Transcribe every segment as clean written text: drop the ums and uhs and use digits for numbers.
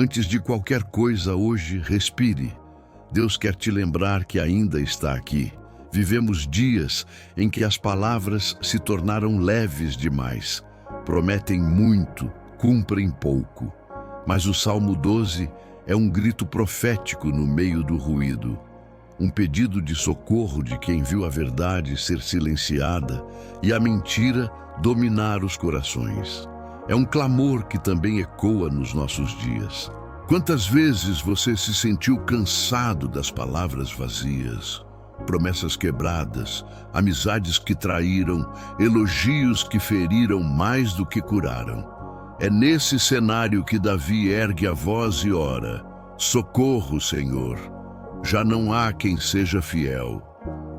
Antes de qualquer coisa hoje, respire. Deus quer te lembrar que ainda está aqui. Vivemos dias em que as palavras se tornaram leves demais. Prometem muito, cumprem pouco. Mas o Salmo 12 é um grito profético no meio do ruído. Um pedido de socorro de quem viu a verdade ser silenciada e a mentira dominar os corações. É um clamor que também ecoa nos nossos dias. Quantas vezes você se sentiu cansado das palavras vazias, promessas quebradas, amizades que traíram, elogios que feriram mais do que curaram? É nesse cenário que Davi ergue a voz e ora: socorro, Senhor! Já não há quem seja fiel.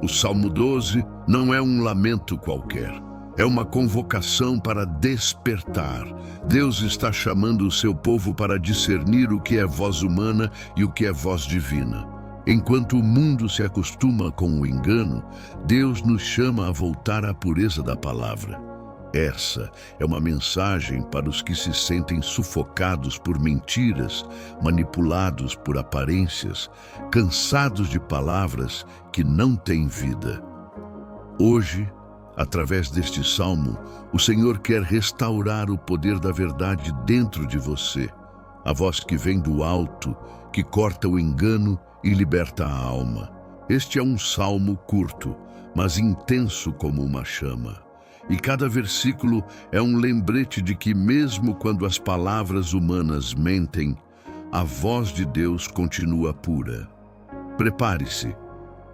O Salmo 12 não é um lamento qualquer. É uma convocação para despertar. Deus está chamando o seu povo para discernir o que é voz humana e o que é voz divina. Enquanto o mundo se acostuma com o engano, Deus nos chama a voltar à pureza da palavra. Essa é uma mensagem para os que se sentem sufocados por mentiras, manipulados por aparências, cansados de palavras que não têm vida. Hoje, através deste salmo, o Senhor quer restaurar o poder da verdade dentro de você, a voz que vem do alto, que corta o engano e liberta a alma. Este é um salmo curto, mas intenso como uma chama. E cada versículo é um lembrete de que mesmo quando as palavras humanas mentem, a voz de Deus continua pura. Prepare-se.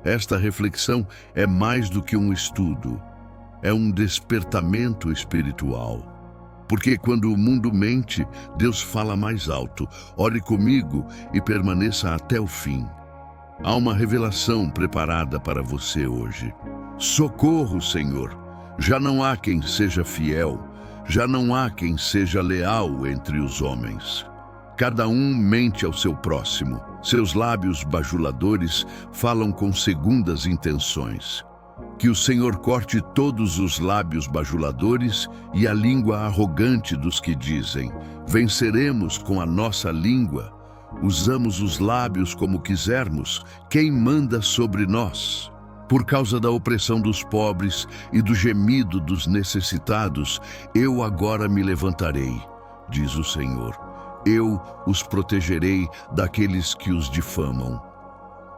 Esta reflexão é mais do que um estudo. É um despertamento espiritual. Porque quando o mundo mente, Deus fala mais alto. Ore comigo e permaneça até o fim. Há uma revelação preparada para você hoje. Socorro, Senhor! Já não há quem seja fiel, já não há quem seja leal entre os homens. Cada um mente ao seu próximo. Seus lábios bajuladores falam com segundas intenções. Que o Senhor corte todos os lábios bajuladores e a língua arrogante dos que dizem: venceremos com a nossa língua. Usamos os lábios como quisermos. Quem manda sobre nós? Por causa da opressão dos pobres e do gemido dos necessitados, eu agora me levantarei, diz o Senhor. Eu os protegerei daqueles que os difamam.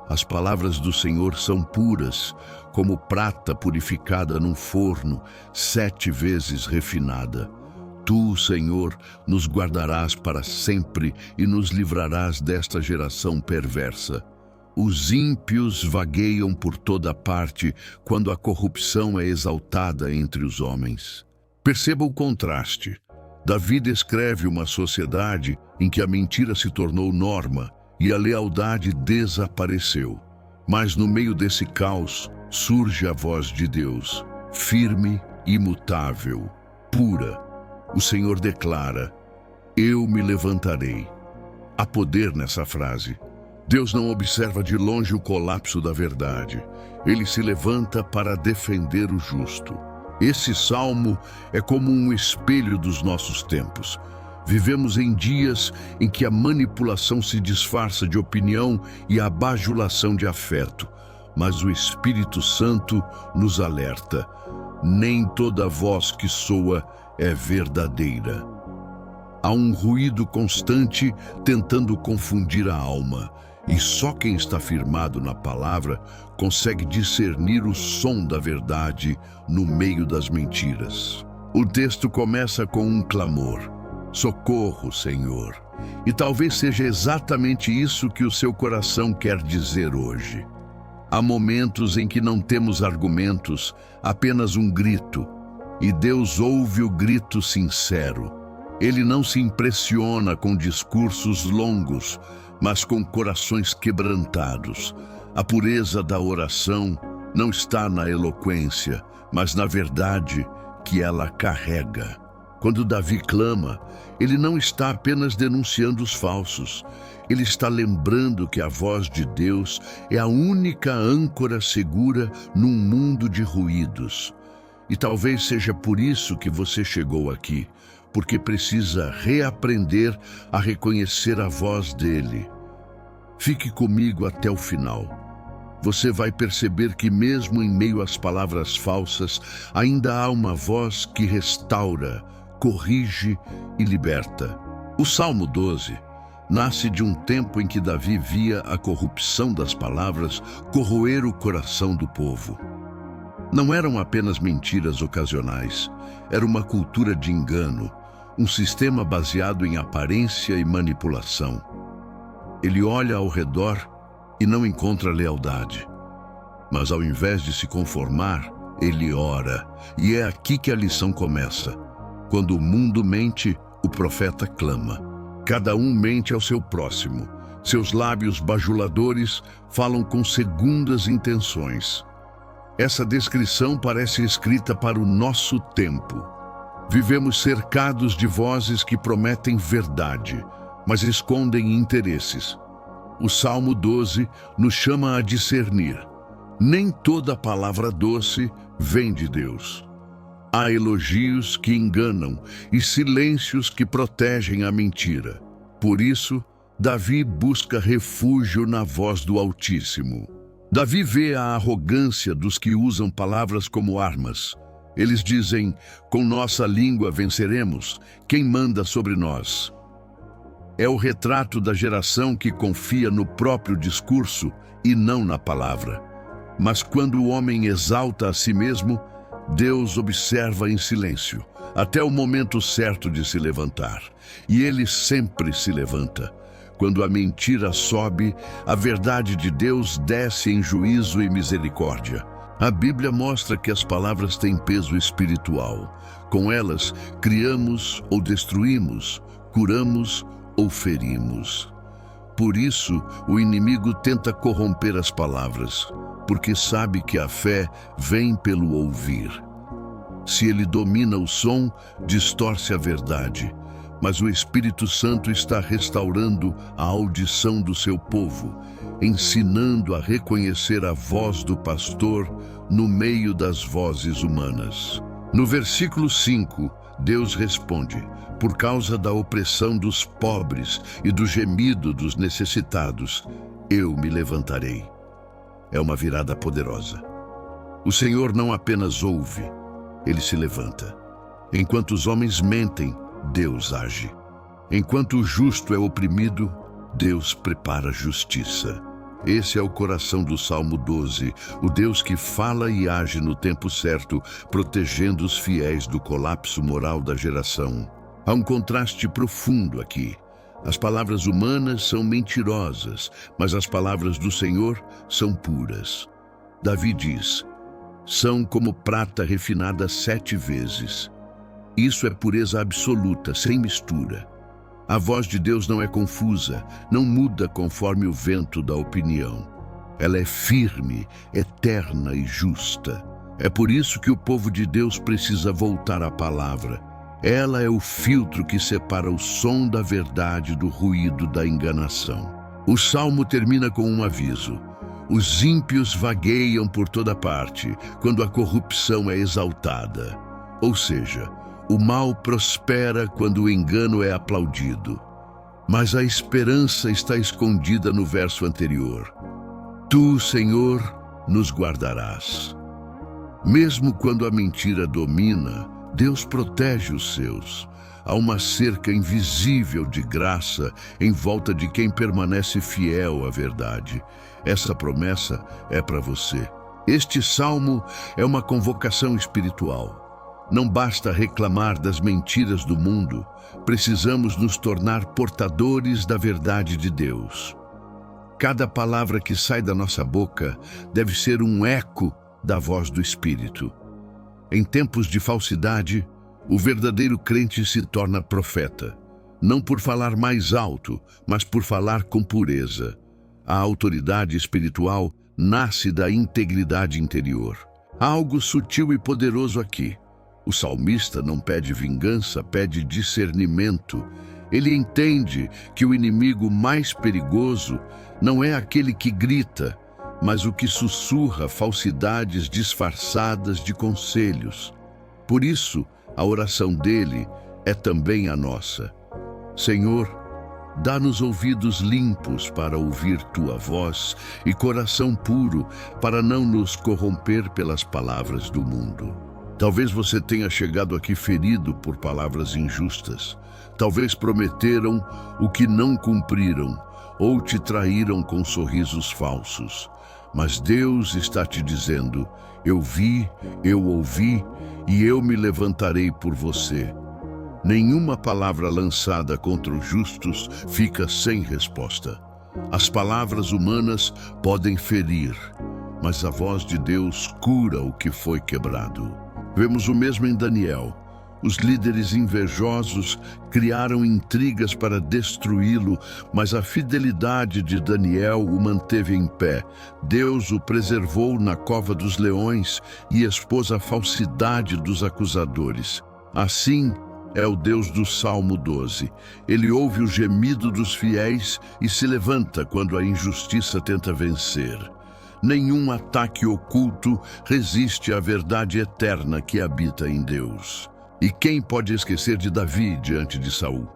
As palavras do Senhor são puras, como prata purificada num forno, 7 vezes refinada. Tu, Senhor, nos guardarás para sempre e nos livrarás desta geração perversa. Os ímpios vagueiam por toda parte quando a corrupção é exaltada entre os homens. Perceba o contraste. Davi descreve uma sociedade em que a mentira se tornou norma e a lealdade desapareceu. Mas no meio desse caos surge a voz de Deus, firme, imutável, pura. O Senhor declara: eu me levantarei. Há poder nessa frase. Deus não observa de longe o colapso da verdade. Ele se levanta para defender o justo. Esse salmo é como um espelho dos nossos tempos. Vivemos em dias em que a manipulação se disfarça de opinião e a bajulação de afeto. Mas o Espírito Santo nos alerta: nem toda voz que soa é verdadeira. Há um ruído constante tentando confundir a alma. E só quem está firmado na palavra consegue discernir o som da verdade no meio das mentiras. O texto começa com um clamor: socorro, Senhor. E talvez seja exatamente isso que o seu coração quer dizer hoje. Há momentos em que não temos argumentos, apenas um grito. E Deus ouve o grito sincero. Ele não se impressiona com discursos longos, mas com corações quebrantados. A pureza da oração não está na eloquência, mas na verdade que ela carrega. Quando Davi clama, ele não está apenas denunciando os falsos. Ele está lembrando que a voz de Deus é a única âncora segura num mundo de ruídos. E talvez seja por isso que você chegou aqui, porque precisa reaprender a reconhecer a voz dele. Fique comigo até o final. Você vai perceber que mesmo em meio às palavras falsas, ainda há uma voz que restaura, corrige e liberta. O Salmo 12 nasce de um tempo em que Davi via a corrupção das palavras corroer o coração do povo. Não eram apenas mentiras ocasionais, era uma cultura de engano, um sistema baseado em aparência e manipulação. Ele olha ao redor e não encontra lealdade. Mas ao invés de se conformar, ele ora. E é aqui que a lição começa. Quando o mundo mente, o profeta clama. Cada um mente ao seu próximo. Seus lábios bajuladores falam com segundas intenções. Essa descrição parece escrita para o nosso tempo. Vivemos cercados de vozes que prometem verdade, mas escondem interesses. O Salmo 12 nos chama a discernir. Nem toda palavra doce vem de Deus. Há elogios que enganam e silêncios que protegem a mentira. Por isso, Davi busca refúgio na voz do Altíssimo. Davi vê a arrogância dos que usam palavras como armas. Eles dizem, com nossa língua venceremos, quem manda sobre nós? É o retrato da geração que confia no próprio discurso e não na palavra. Mas quando o homem exalta a si mesmo, Deus observa em silêncio, até o momento certo de se levantar. E ele sempre se levanta. Quando a mentira sobe, a verdade de Deus desce em juízo e misericórdia. A Bíblia mostra que as palavras têm peso espiritual. Com elas, criamos ou destruímos, curamos ou ferimos. Por isso, o inimigo tenta corromper as palavras, porque sabe que a fé vem pelo ouvir. Se ele domina o som, distorce a verdade, mas o Espírito Santo está restaurando a audição do seu povo, ensinando a reconhecer a voz do pastor no meio das vozes humanas. No versículo 5, Deus responde: por causa da opressão dos pobres e do gemido dos necessitados, eu me levantarei. É uma virada poderosa. O Senhor não apenas ouve, ele se levanta. Enquanto os homens mentem, Deus age. Enquanto o justo é oprimido, Deus prepara justiça. Esse é o coração do Salmo 12, o Deus que fala e age no tempo certo, protegendo os fiéis do colapso moral da geração. Há um contraste profundo aqui. As palavras humanas são mentirosas, mas as palavras do Senhor são puras. Davi diz: são como prata refinada 7 vezes. Isso é pureza absoluta, sem mistura. A voz de Deus não é confusa, não muda conforme o vento da opinião. Ela é firme, eterna e justa. É por isso que o povo de Deus precisa voltar à palavra. Ela é o filtro que separa o som da verdade do ruído da enganação. O salmo termina com um aviso: os ímpios vagueiam por toda parte quando a corrupção é exaltada. Ou seja, o mal prospera quando o engano é aplaudido. Mas a esperança está escondida no verso anterior. Tu, Senhor, nos guardarás. Mesmo quando a mentira domina, Deus protege os seus. Há uma cerca invisível de graça em volta de quem permanece fiel à verdade. Essa promessa é para você. Este salmo é uma convocação espiritual. Não basta reclamar das mentiras do mundo, precisamos nos tornar portadores da verdade de Deus. Cada palavra que sai da nossa boca deve ser um eco da voz do Espírito. Em tempos de falsidade, o verdadeiro crente se torna profeta, não por falar mais alto, mas por falar com pureza. A autoridade espiritual nasce da integridade interior. Há algo sutil e poderoso aqui. O salmista não pede vingança, pede discernimento. Ele entende que o inimigo mais perigoso não é aquele que grita, mas o que sussurra falsidades disfarçadas de conselhos. Por isso, a oração dele é também a nossa. Senhor, dá-nos ouvidos limpos para ouvir Tua voz e coração puro para não nos corromper pelas palavras do mundo. Talvez você tenha chegado aqui ferido por palavras injustas. Talvez prometeram o que não cumpriram ou te traíram com sorrisos falsos. Mas Deus está te dizendo: eu vi, eu ouvi e eu me levantarei por você. Nenhuma palavra lançada contra os justos fica sem resposta. As palavras humanas podem ferir, mas a voz de Deus cura o que foi quebrado. Vemos o mesmo em Daniel. Os líderes invejosos criaram intrigas para destruí-lo, mas a fidelidade de Daniel o manteve em pé. Deus o preservou na cova dos leões e expôs a falsidade dos acusadores. Assim é o Deus do Salmo 12. Ele ouve o gemido dos fiéis e se levanta quando a injustiça tenta vencer. Nenhum ataque oculto resiste à verdade eterna que habita em Deus. E quem pode esquecer de Davi diante de Saul?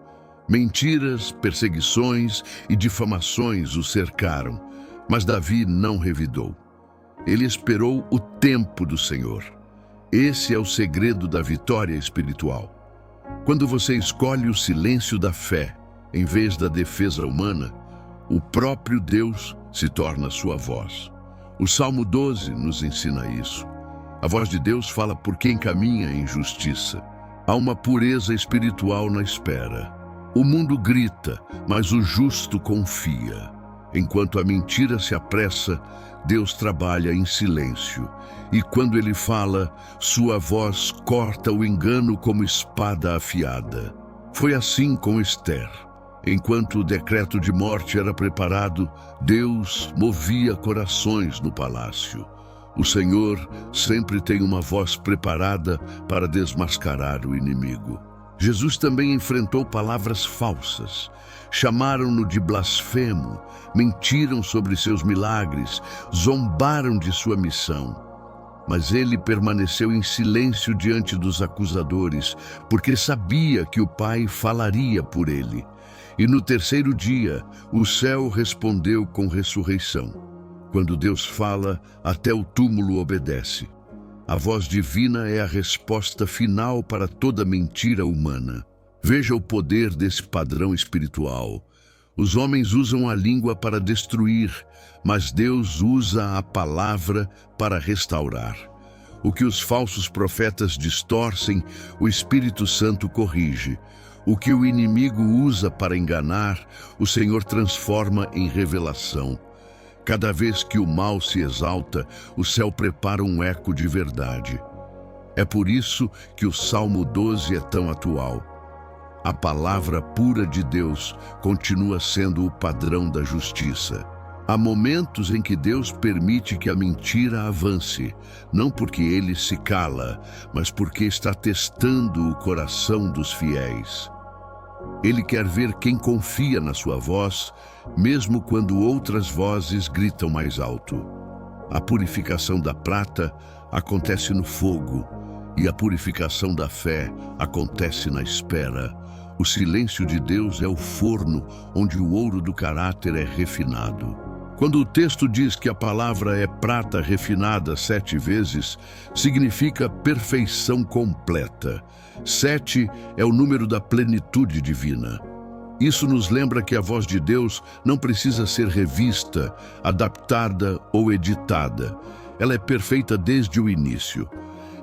Mentiras, perseguições e difamações o cercaram, mas Davi não revidou. Ele esperou o tempo do Senhor. Esse é o segredo da vitória espiritual. Quando você escolhe o silêncio da fé, em vez da defesa humana, o próprio Deus se torna sua voz. O Salmo 12 nos ensina isso. A voz de Deus fala por quem caminha em justiça. Há uma pureza espiritual na espera. O mundo grita, mas o justo confia. Enquanto a mentira se apressa, Deus trabalha em silêncio. E quando Ele fala, sua voz corta o engano como espada afiada. Foi assim com Esther. Enquanto o decreto de morte era preparado, Deus movia corações no palácio. O Senhor sempre tem uma voz preparada para desmascarar o inimigo. Jesus também enfrentou palavras falsas. Chamaram-no de blasfemo, mentiram sobre seus milagres, zombaram de sua missão. Mas ele permaneceu em silêncio diante dos acusadores, porque sabia que o Pai falaria por ele. E no terceiro dia, o céu respondeu com ressurreição. Quando Deus fala, até o túmulo obedece. A voz divina é a resposta final para toda mentira humana. Veja o poder desse padrão espiritual. Os homens usam a língua para destruir, mas Deus usa a palavra para restaurar. O que os falsos profetas distorcem, o Espírito Santo corrige. O que o inimigo usa para enganar, o Senhor transforma em revelação. Cada vez que o mal se exalta, o céu prepara um eco de verdade. É por isso que o Salmo 12 é tão atual. A palavra pura de Deus continua sendo o padrão da justiça. Há momentos em que Deus permite que a mentira avance, não porque Ele se cala, mas porque está testando o coração dos fiéis. Ele quer ver quem confia na sua voz, mesmo quando outras vozes gritam mais alto. A purificação da prata acontece no fogo, e a purificação da fé acontece na espera. O silêncio de Deus é o forno onde o ouro do caráter é refinado. Quando o texto diz que a palavra é prata refinada 7 vezes, significa perfeição completa. 7 é o número da plenitude divina. Isso nos lembra que a voz de Deus não precisa ser revista, adaptada ou editada. Ela é perfeita desde o início.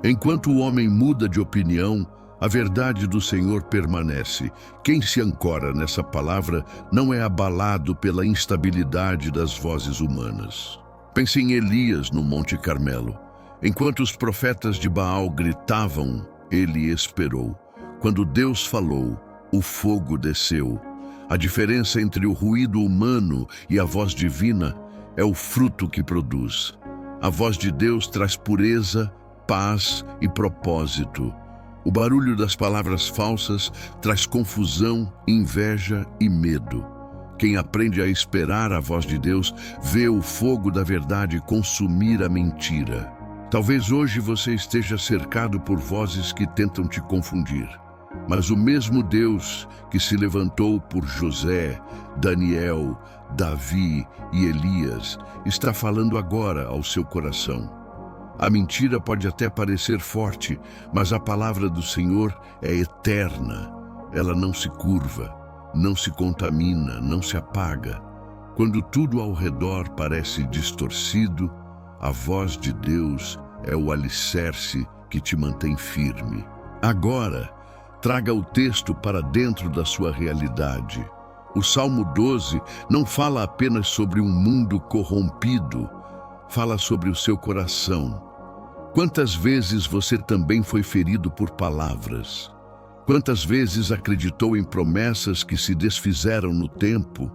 Enquanto o homem muda de opinião, a verdade do Senhor permanece. Quem se ancora nessa palavra não é abalado pela instabilidade das vozes humanas. Pense em Elias no Monte Carmelo. Enquanto os profetas de Baal gritavam, ele esperou. Quando Deus falou, o fogo desceu. A diferença entre o ruído humano e a voz divina é o fruto que produz. A voz de Deus traz pureza, paz e propósito. O barulho das palavras falsas traz confusão, inveja e medo. Quem aprende a esperar a voz de Deus vê o fogo da verdade consumir a mentira. Talvez hoje você esteja cercado por vozes que tentam te confundir. Mas o mesmo Deus que se levantou por José, Daniel, Davi e Elias está falando agora ao seu coração. A mentira pode até parecer forte, mas a palavra do Senhor é eterna. Ela não se curva, não se contamina, não se apaga. Quando tudo ao redor parece distorcido, a voz de Deus é o alicerce que te mantém firme. Agora, traga o texto para dentro da sua realidade. O Salmo 12 não fala apenas sobre um mundo corrompido, fala sobre o seu coração. Quantas vezes você também foi ferido por palavras? Quantas vezes acreditou em promessas que se desfizeram no tempo?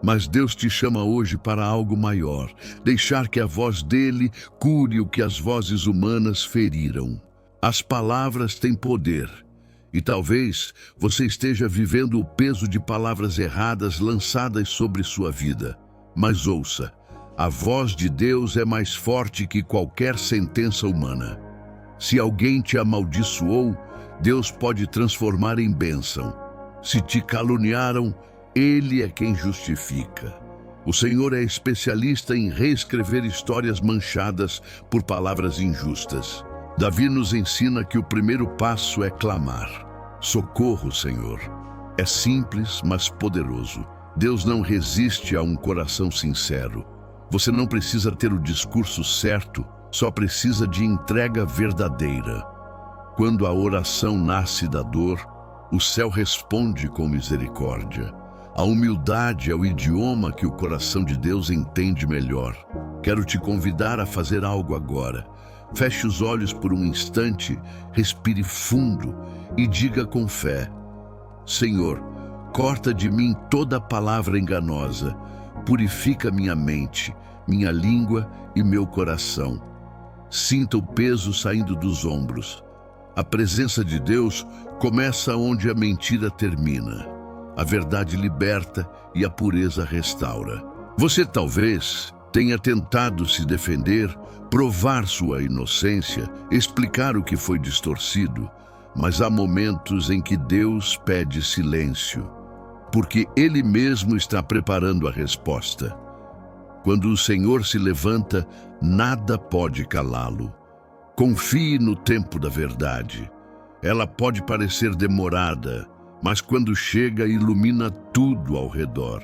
Mas Deus te chama hoje para algo maior, deixar que a voz dele cure o que as vozes humanas feriram. As palavras têm poder, e talvez você esteja vivendo o peso de palavras erradas lançadas sobre sua vida. Mas ouça, a voz de Deus é mais forte que qualquer sentença humana. Se alguém te amaldiçoou, Deus pode transformar em bênção. Se te caluniaram, Ele é quem justifica. O Senhor é especialista em reescrever histórias manchadas por palavras injustas. Davi nos ensina que o primeiro passo é clamar. Socorro, Senhor. É simples, mas poderoso. Deus não resiste a um coração sincero. Você não precisa ter o discurso certo, só precisa de entrega verdadeira. Quando a oração nasce da dor, o céu responde com misericórdia. A humildade é o idioma que o coração de Deus entende melhor. Quero te convidar a fazer algo agora. Feche os olhos por um instante, respire fundo e diga com fé: Senhor, corta de mim toda palavra enganosa, purifica minha mente, minha língua e meu coração. Sinta o peso saindo dos ombros. A presença de Deus começa onde a mentira termina. A verdade liberta e a pureza restaura. Você talvez tenha tentado se defender, provar sua inocência, explicar o que foi distorcido, mas há momentos em que Deus pede silêncio, porque Ele mesmo está preparando a resposta. Quando o Senhor se levanta, nada pode calá-lo. Confie no tempo da verdade. Ela pode parecer demorada, mas quando chega, ilumina tudo ao redor.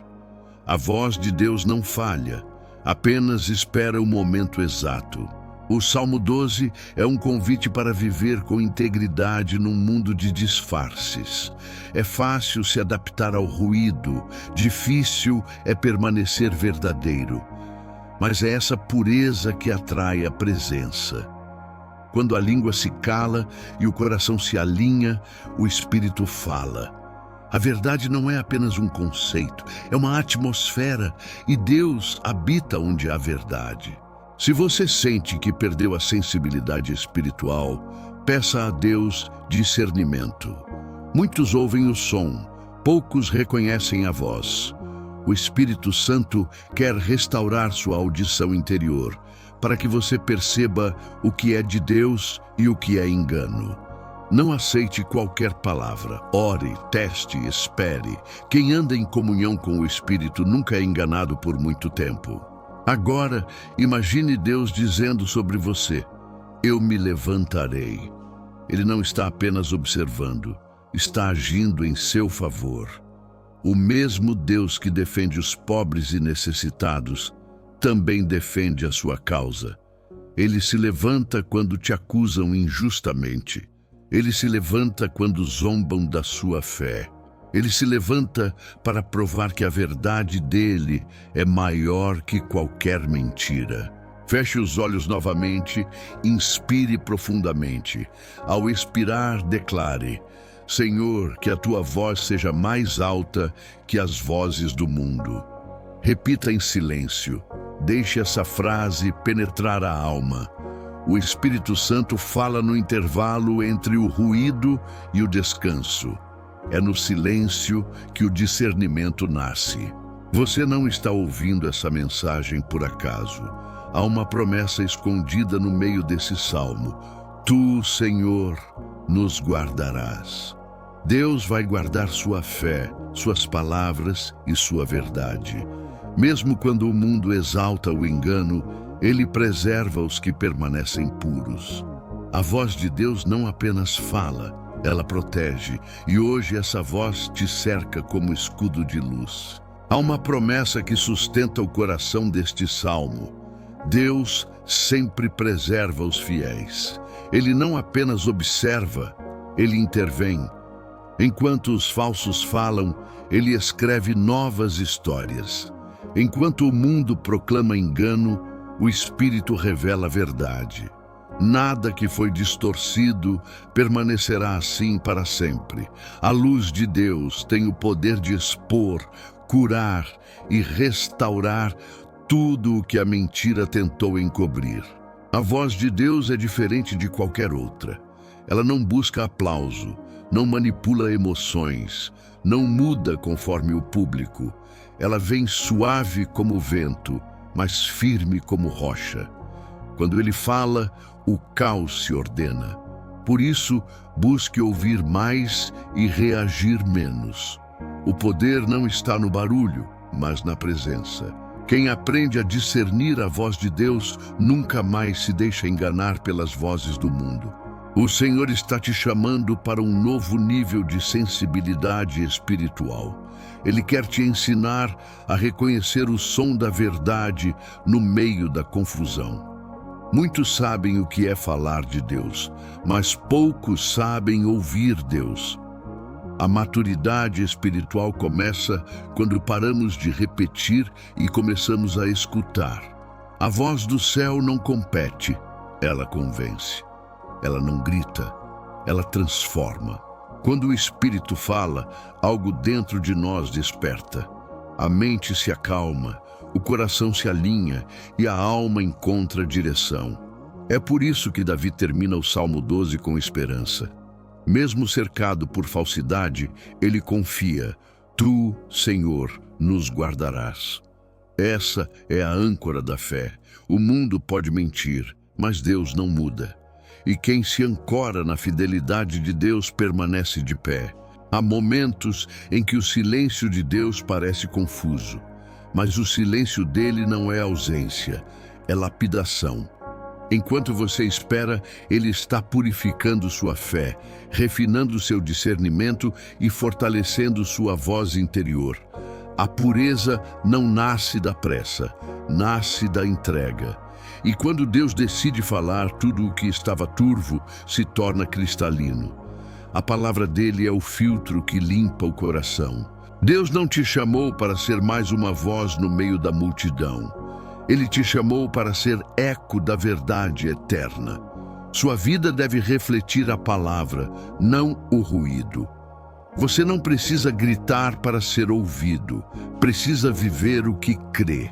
A voz de Deus não falha, apenas espera o momento exato. O Salmo 12 é um convite para viver com integridade num mundo de disfarces. É fácil se adaptar ao ruído, difícil é permanecer verdadeiro. Mas é essa pureza que atrai a presença. Quando a língua se cala e o coração se alinha, o Espírito fala. A verdade não é apenas um conceito, é uma atmosfera, e Deus habita onde há verdade. Se você sente que perdeu a sensibilidade espiritual, peça a Deus discernimento. Muitos ouvem o som, poucos reconhecem a voz. O Espírito Santo quer restaurar sua audição interior, para que você perceba o que é de Deus e o que é engano. Não aceite qualquer palavra. Ore, teste, espere. Quem anda em comunhão com o Espírito nunca é enganado por muito tempo. Agora, imagine Deus dizendo sobre você: eu me levantarei. Ele não está apenas observando, está agindo em seu favor. O mesmo Deus que defende os pobres e necessitados também defende a sua causa. Ele se levanta quando te acusam injustamente. Ele se levanta quando zombam da sua fé. Ele se levanta para provar que a verdade dele é maior que qualquer mentira. Feche os olhos novamente, inspire profundamente. Ao expirar, declare: Senhor, que a tua voz seja mais alta que as vozes do mundo. Repita em silêncio. Deixe essa frase penetrar a alma. O Espírito Santo fala no intervalo entre o ruído e o descanso. É no silêncio que o discernimento nasce. Você não está ouvindo essa mensagem por acaso. Há uma promessa escondida no meio desse salmo. Tu, Senhor, nos guardarás. Deus vai guardar sua fé, suas palavras e sua verdade. Mesmo quando o mundo exalta o engano, Ele preserva os que permanecem puros. A voz de Deus não apenas fala, ela protege, e hoje essa voz te cerca como escudo de luz. Há uma promessa que sustenta o coração deste salmo. Deus sempre preserva os fiéis. Ele não apenas observa, Ele intervém. Enquanto os falsos falam, Ele escreve novas histórias. Enquanto o mundo proclama engano, o Espírito revela a verdade. Nada que foi distorcido permanecerá assim para sempre. A luz de Deus tem o poder de expor, curar e restaurar tudo o que a mentira tentou encobrir. A voz de Deus é diferente de qualquer outra. Ela não busca aplauso, não manipula emoções, não muda conforme o público. Ela vem suave como o vento, mas firme como rocha. Quando Ele fala, o caos se ordena. Por isso, busque ouvir mais e reagir menos. O poder não está no barulho, mas na presença. Quem aprende a discernir a voz de Deus nunca mais se deixa enganar pelas vozes do mundo. O Senhor está te chamando para um novo nível de sensibilidade espiritual. Ele quer te ensinar a reconhecer o som da verdade no meio da confusão. Muitos sabem o que é falar de Deus, mas poucos sabem ouvir Deus. A maturidade espiritual começa quando paramos de repetir e começamos a escutar. A voz do céu não compete, ela convence. Ela não grita, ela transforma. Quando o Espírito fala, algo dentro de nós desperta. A mente se acalma, o coração se alinha e a alma encontra direção. É por isso que Davi termina o Salmo 12 com esperança. Mesmo cercado por falsidade, ele confia: Tu, Senhor, nos guardarás. Essa é a âncora da fé. O mundo pode mentir, mas Deus não muda. E quem se ancora na fidelidade de Deus permanece de pé. Há momentos em que o silêncio de Deus parece confuso, mas o silêncio dele não é ausência, é lapidação. Enquanto você espera, Ele está purificando sua fé, refinando seu discernimento e fortalecendo sua voz interior. A pureza não nasce da pressa, nasce da entrega. E quando Deus decide falar, tudo o que estava turvo se torna cristalino. A palavra dele é o filtro que limpa o coração. Deus não te chamou para ser mais uma voz no meio da multidão. Ele te chamou para ser eco da verdade eterna. Sua vida deve refletir a palavra, não o ruído. Você não precisa gritar para ser ouvido, precisa viver o que crê.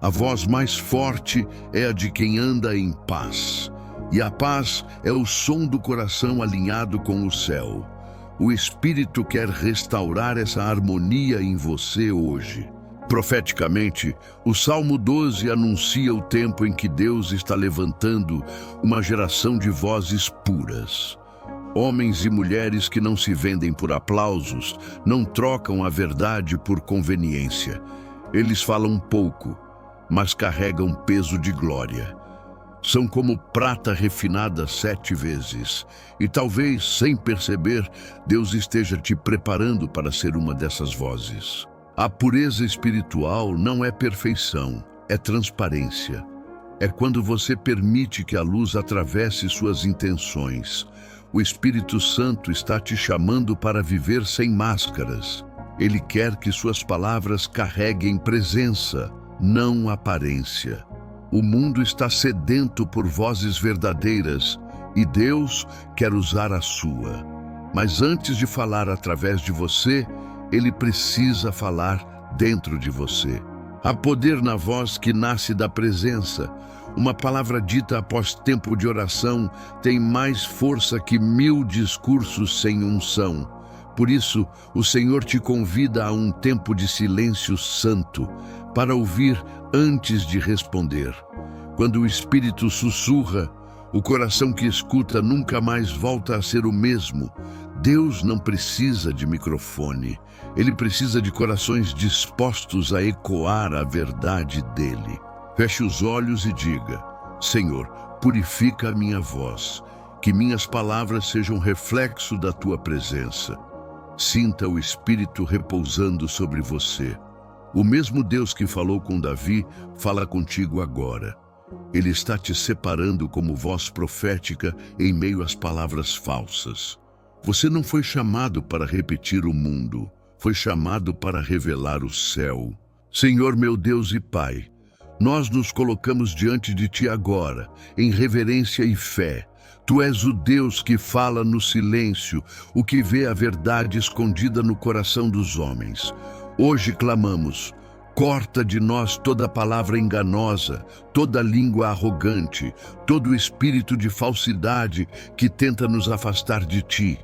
A voz mais forte é a de quem anda em paz. E a paz é o som do coração alinhado com o céu. O Espírito quer restaurar essa harmonia em você hoje. Profeticamente, o Salmo 12 anuncia o tempo em que Deus está levantando uma geração de vozes puras. Homens e mulheres que não se vendem por aplausos, não trocam a verdade por conveniência. Eles falam pouco, mas carregam peso de glória. São como prata refinada 7 vezes. E talvez, sem perceber, Deus esteja te preparando para ser uma dessas vozes. A pureza espiritual não é perfeição, é transparência. É quando você permite que a luz atravesse suas intenções. O Espírito Santo está te chamando para viver sem máscaras. Ele quer que suas palavras carreguem presença, não aparência. O mundo está sedento por vozes verdadeiras e Deus quer usar a sua. Mas antes de falar através de você, Ele precisa falar dentro de você. Há poder na voz que nasce da presença. Uma palavra dita após tempo de oração tem mais força que 1000 discursos sem unção. Por isso, o Senhor te convida a um tempo de silêncio santo, para ouvir antes de responder. Quando o Espírito sussurra, o coração que escuta nunca mais volta a ser o mesmo. Deus não precisa de microfone, Ele precisa de corações dispostos a ecoar a verdade dele. Feche os olhos e diga: Senhor, purifica a minha voz, que minhas palavras sejam reflexo da tua presença. Sinta o Espírito repousando sobre você. O mesmo Deus que falou com Davi, fala contigo agora. Ele está te separando como voz profética em meio às palavras falsas. Você não foi chamado para repetir o mundo, foi chamado para revelar o céu. Senhor meu Deus e Pai, nós nos colocamos diante de Ti agora, em reverência e fé. Tu és o Deus que fala no silêncio, o que vê a verdade escondida no coração dos homens. Hoje clamamos: corta de nós toda palavra enganosa, toda língua arrogante, todo espírito de falsidade que tenta nos afastar de Ti.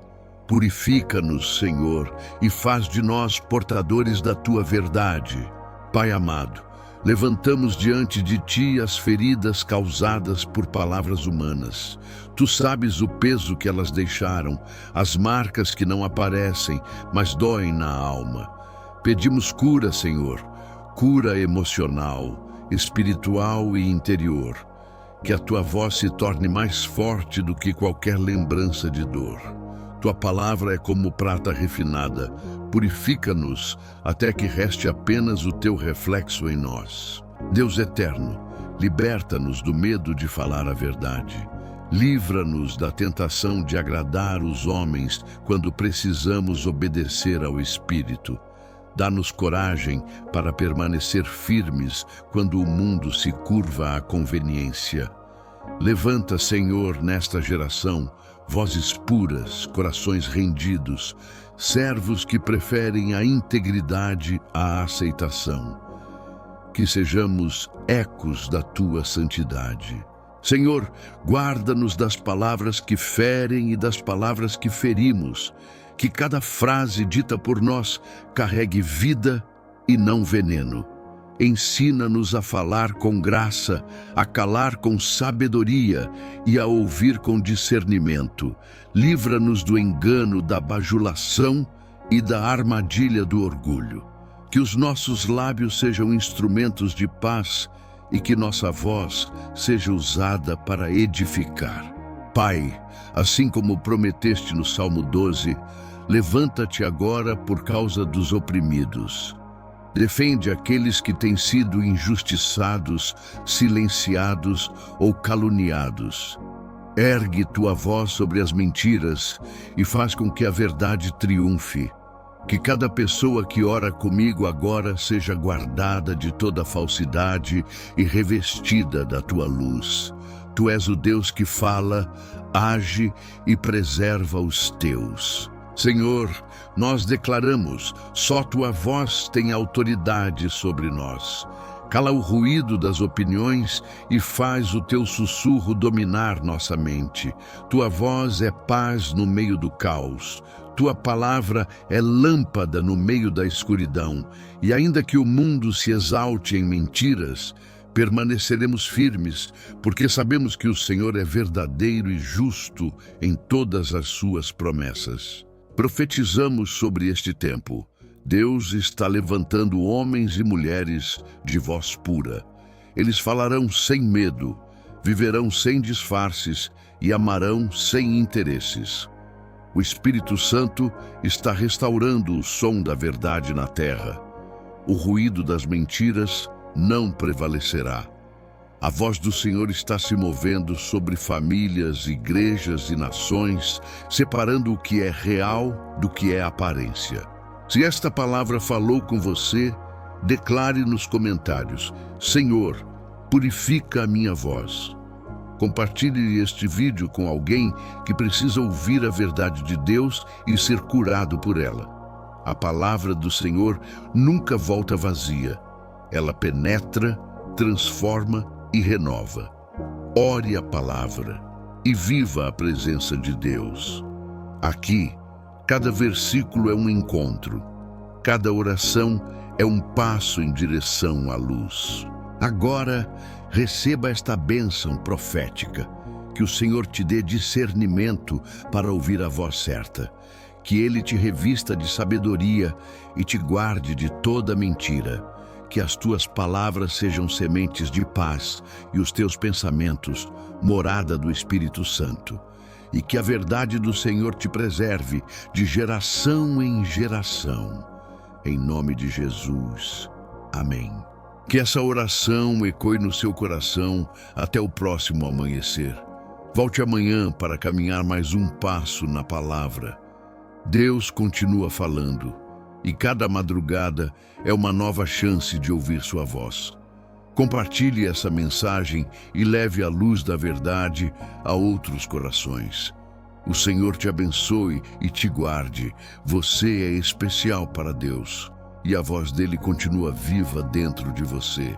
Purifica-nos, Senhor, e faz de nós portadores da Tua verdade. Pai amado, levantamos diante de Ti as feridas causadas por palavras humanas. Tu sabes o peso que elas deixaram, as marcas que não aparecem, mas doem na alma. Pedimos cura, Senhor, cura emocional, espiritual e interior. Que a Tua voz se torne mais forte do que qualquer lembrança de dor. Tua palavra é como prata refinada. Purifica-nos até que reste apenas o Teu reflexo em nós. Deus eterno, liberta-nos do medo de falar a verdade. Livra-nos da tentação de agradar os homens quando precisamos obedecer ao Espírito. Dá-nos coragem para permanecer firmes quando o mundo se curva à conveniência. Levanta, Senhor, nesta geração, vozes puras, corações rendidos, servos que preferem a integridade à aceitação. Que sejamos ecos da Tua santidade. Senhor, guarda-nos das palavras que ferem e das palavras que ferimos. Que cada frase dita por nós carregue vida e não veneno. Ensina-nos a falar com graça, a calar com sabedoria e a ouvir com discernimento. Livra-nos do engano da bajulação e da armadilha do orgulho. Que os nossos lábios sejam instrumentos de paz e que nossa voz seja usada para edificar. Pai, assim como prometeste no Salmo 12, levanta-te agora por causa dos oprimidos. Defende aqueles que têm sido injustiçados, silenciados ou caluniados. Ergue Tua voz sobre as mentiras e faz com que a verdade triunfe. Que cada pessoa que ora comigo agora seja guardada de toda falsidade e revestida da Tua luz. Tu és o Deus que fala, age e preserva os Teus. Senhor, nós declaramos, só Tua voz tem autoridade sobre nós. Cala o ruído das opiniões e faz o Teu sussurro dominar nossa mente. Tua voz é paz no meio do caos. Tua palavra é lâmpada no meio da escuridão. E ainda que o mundo se exalte em mentiras, permaneceremos firmes, porque sabemos que o Senhor é verdadeiro e justo em todas as suas promessas. Profetizamos sobre este tempo. Deus está levantando homens e mulheres de voz pura. Eles falarão sem medo, viverão sem disfarces e amarão sem interesses. O Espírito Santo está restaurando o som da verdade na terra. O ruído das mentiras não prevalecerá. A voz do Senhor está se movendo sobre famílias, igrejas e nações, separando o que é real do que é aparência. Se esta palavra falou com você, declare nos comentários: Senhor, purifica a minha voz. Compartilhe este vídeo com alguém que precisa ouvir a verdade de Deus e ser curado por ela. A palavra do Senhor nunca volta vazia. Ela penetra, transforma e renova. Ore a palavra e viva a presença de Deus. Aqui, cada versículo é um encontro. Cada oração é um passo em direção à luz. Agora, receba esta bênção profética. Que o Senhor te dê discernimento para ouvir a voz certa. Que Ele te revista de sabedoria e te guarde de toda mentira. Que as tuas palavras sejam sementes de paz e os teus pensamentos, morada do Espírito Santo. E que a verdade do Senhor te preserve de geração em geração. Em nome de Jesus. Amém. Que essa oração ecoe no seu coração até o próximo amanhecer. Volte amanhã para caminhar mais um passo na palavra. Deus continua falando, e cada madrugada é uma nova chance de ouvir sua voz. Compartilhe essa mensagem e leve a luz da verdade a outros corações. O Senhor te abençoe e te guarde. Você é especial para Deus, e a voz dele continua viva dentro de você.